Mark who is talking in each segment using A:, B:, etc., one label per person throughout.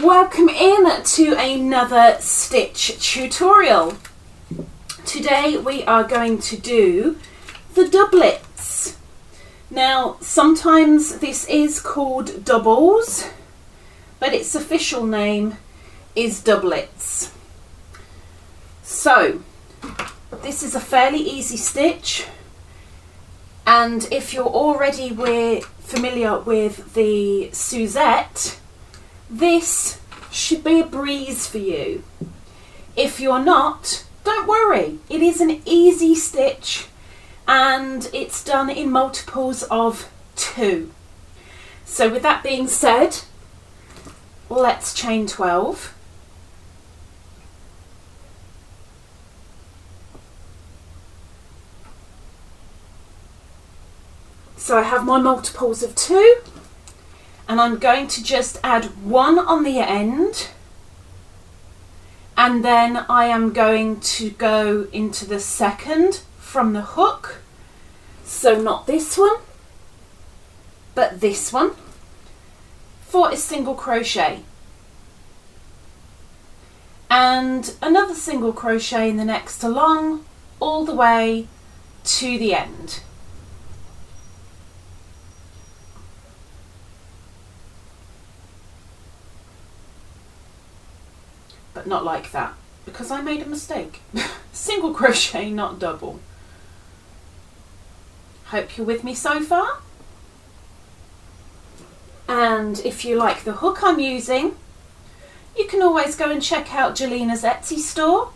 A: Welcome in to another stitch tutorial. Today we are going to do the doublets. Now sometimes this is called doubles, but its official name is doublets. So this is a fairly easy stitch, and if you're already familiar with the Suzette, this should be a breeze for you. If you're not, don't worry, it is an easy stitch and it's done in multiples of 2. So with that being said, let's chain 12. So I have my multiples of 2, and I'm going to just add 1 on the end, and then I am going to go into the second from the hook. So not this one, but this one, for a single crochet, and another single crochet in the next along, all the way to the end. But not like that, because I made a mistake. Single crochet, not double. Hope you're with me so far. And if you like the hook I'm using, you can always go and check out Jelina's Etsy store.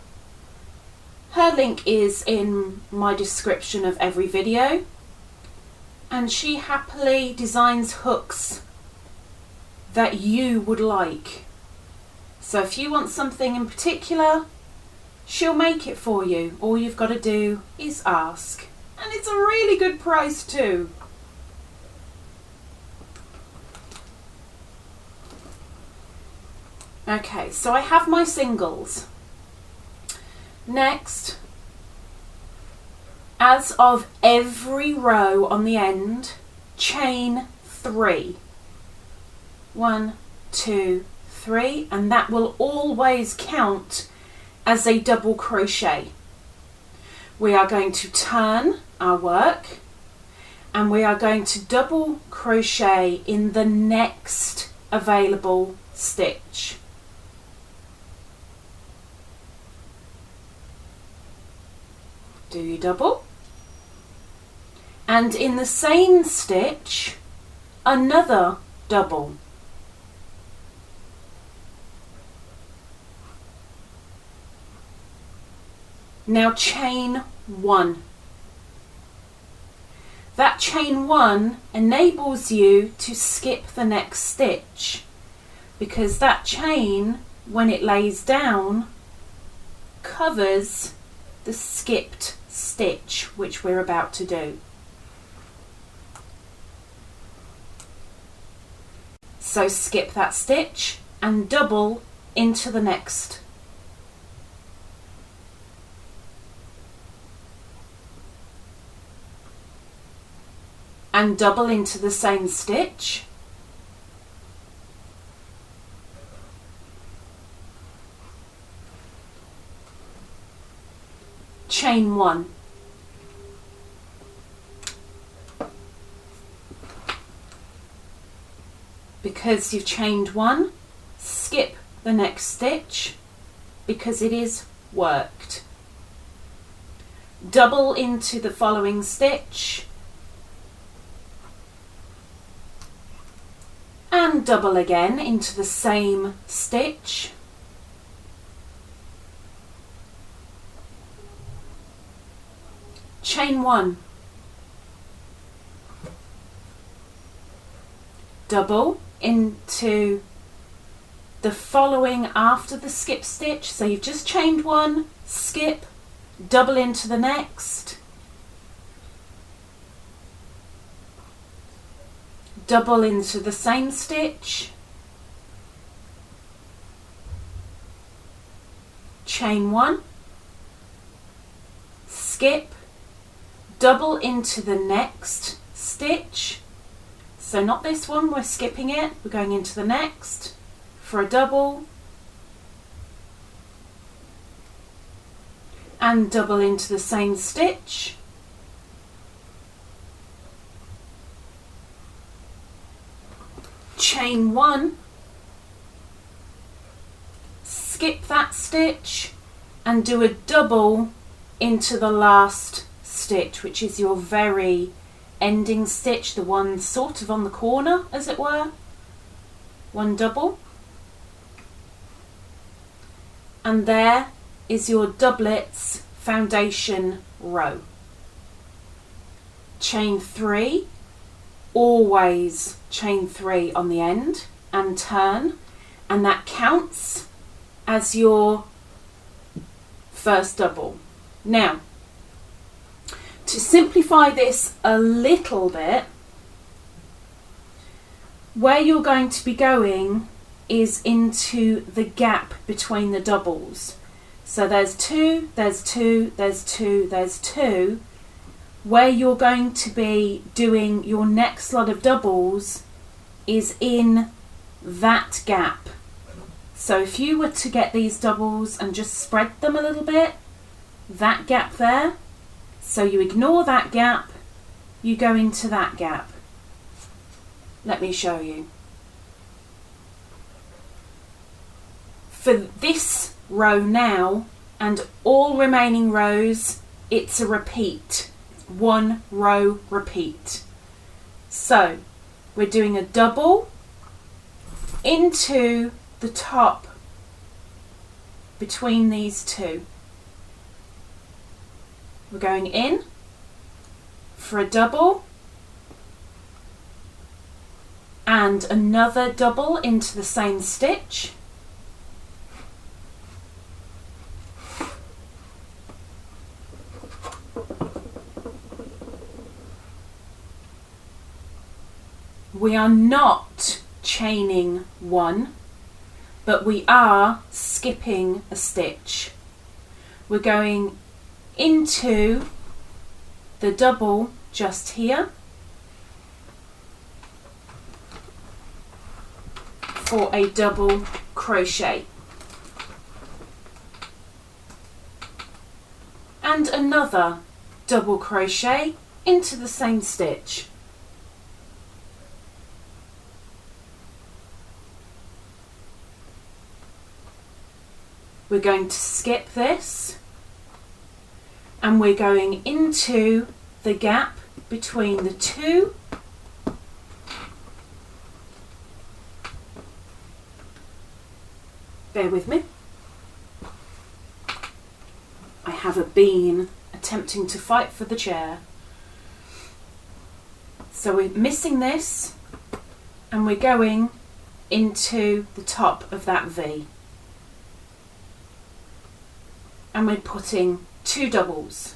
A: Her link is in my description of every video, and she happily designs hooks that you would like. So if you want something in particular, she'll make it for you. All you've got to do is ask. And it's a really good price too. Okay, so I have my singles. Next, as of every row on the end, chain 3. 1, 2, 3, and that will always count as a double crochet. We are going to turn our work, and we are going to double crochet in the next available stitch. Do your double, and in the same stitch another double. Now chain 1. That chain 1 enables you to skip the next stitch, because that chain, when it lays down, covers the skipped stitch which we're about to do. So skip that stitch and double into the next. And double into the same stitch. Chain 1. Because you've chained 1, skip the next stitch because it is worked. Double into the following stitch, and double again into the same stitch. Chain 1. Double into the following after the skip stitch. So you've just chained 1, skip, double into the next, double into the same stitch, chain 1, skip, double into the next stitch. So not this one, we're skipping it, we're going into the next, for a double and double into the same stitch, chain 1, skip that stitch and do a double into the last stitch, which is your very ending stitch, the one sort of on the corner, as it were. One double, and there is your doublets foundation row. Chain 3, always chain 3 on the end and turn, and that counts as your first double. Now, to simplify this a little bit, where you're going to be going is into the gap between the doubles. So there's 2, there's 2, there's 2, there's 2. Where you're going to be doing your next lot of doubles is in that gap. So if you were to get these doubles and just spread them a little bit, that gap there, so you ignore that gap, you go into that gap. Let me show you. For this row now and all remaining rows, it's a repeat. 1 row repeat. So we're doing a double into the top between these two. We're going in for a double and another double into the same stitch. We are not chaining 1, but we are skipping a stitch. We're going into the double just here for a double crochet and another double crochet into the same stitch. We're going to skip this and we're going into the gap between the two. Bear with me. I have a bean attempting to fight for the chair. So we're missing this and we're going into the top of that V. And we're putting 2 doubles.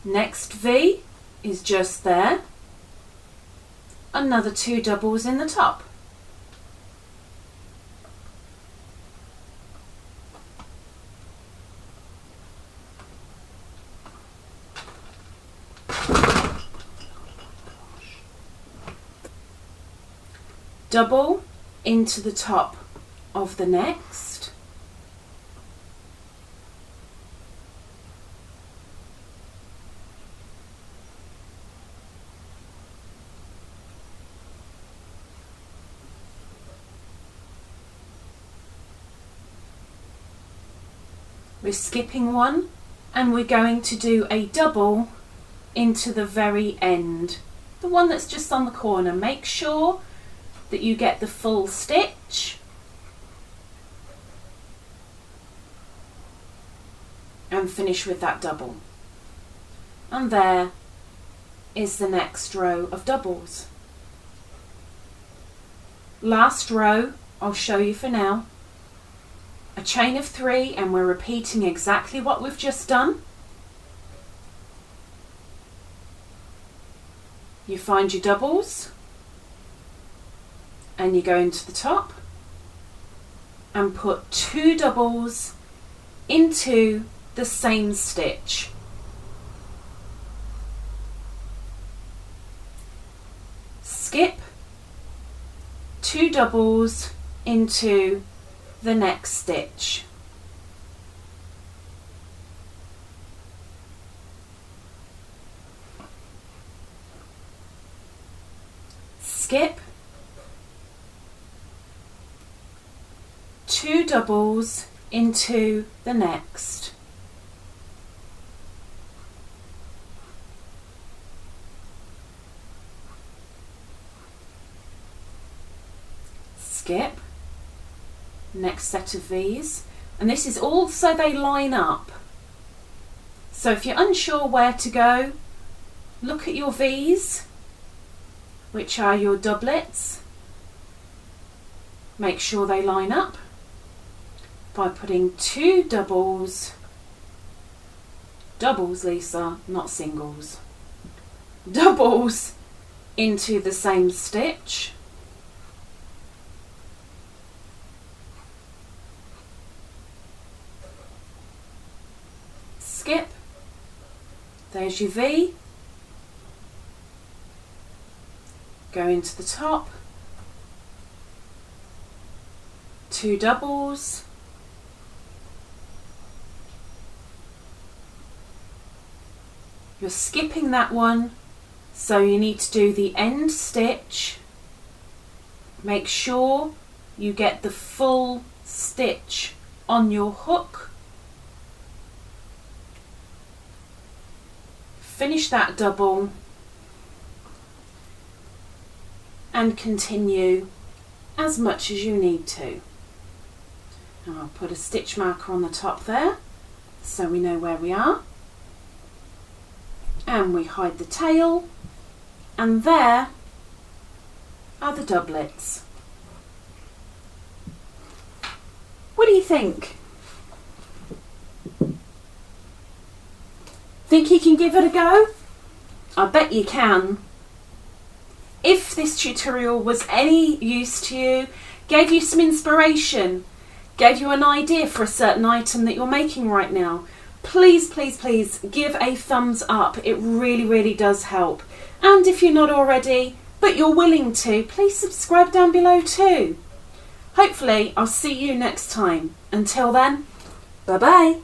A: Next V is just there. Another 2 doubles in the top. Double into the top of the next. We're skipping 1 and we're going to do a double into the very end, the one that's just on the corner. Make sure that you get the full stitch and finish with that double. And there is the next row of doubles. Last row I'll show you for now. A chain of 3 and we're repeating exactly what we've just done. You find your doubles and you go into the top and put 2 doubles into the same stitch. 2 doubles into the next stitch. Skip, 2 doubles into the next. Skip, next set of V's, and this is all so they line up. So if you're unsure where to go, look at your V's, which are your doublets. Make sure they line up by putting 2 doubles, Lisa, not singles, doubles into the same stitch. Skip, there's your V, go into the top, 2 doubles, you're skipping that one, so you need to do the end stitch. Make sure you get the full stitch on your hook. Finish that double and continue as much as you need to. Now I'll put a stitch marker on the top there so we know where we are, and we hide the tail, and there are the doublets. What do you think? Think you can give it a go? I bet you can. If this tutorial was any use to you, gave you some inspiration, gave you an idea for a certain item that you're making right now, please, please, please give a thumbs up. It really, really does help. And if you're not already, but you're willing to, please subscribe down below too. Hopefully, I'll see you next time. Until then, bye-bye.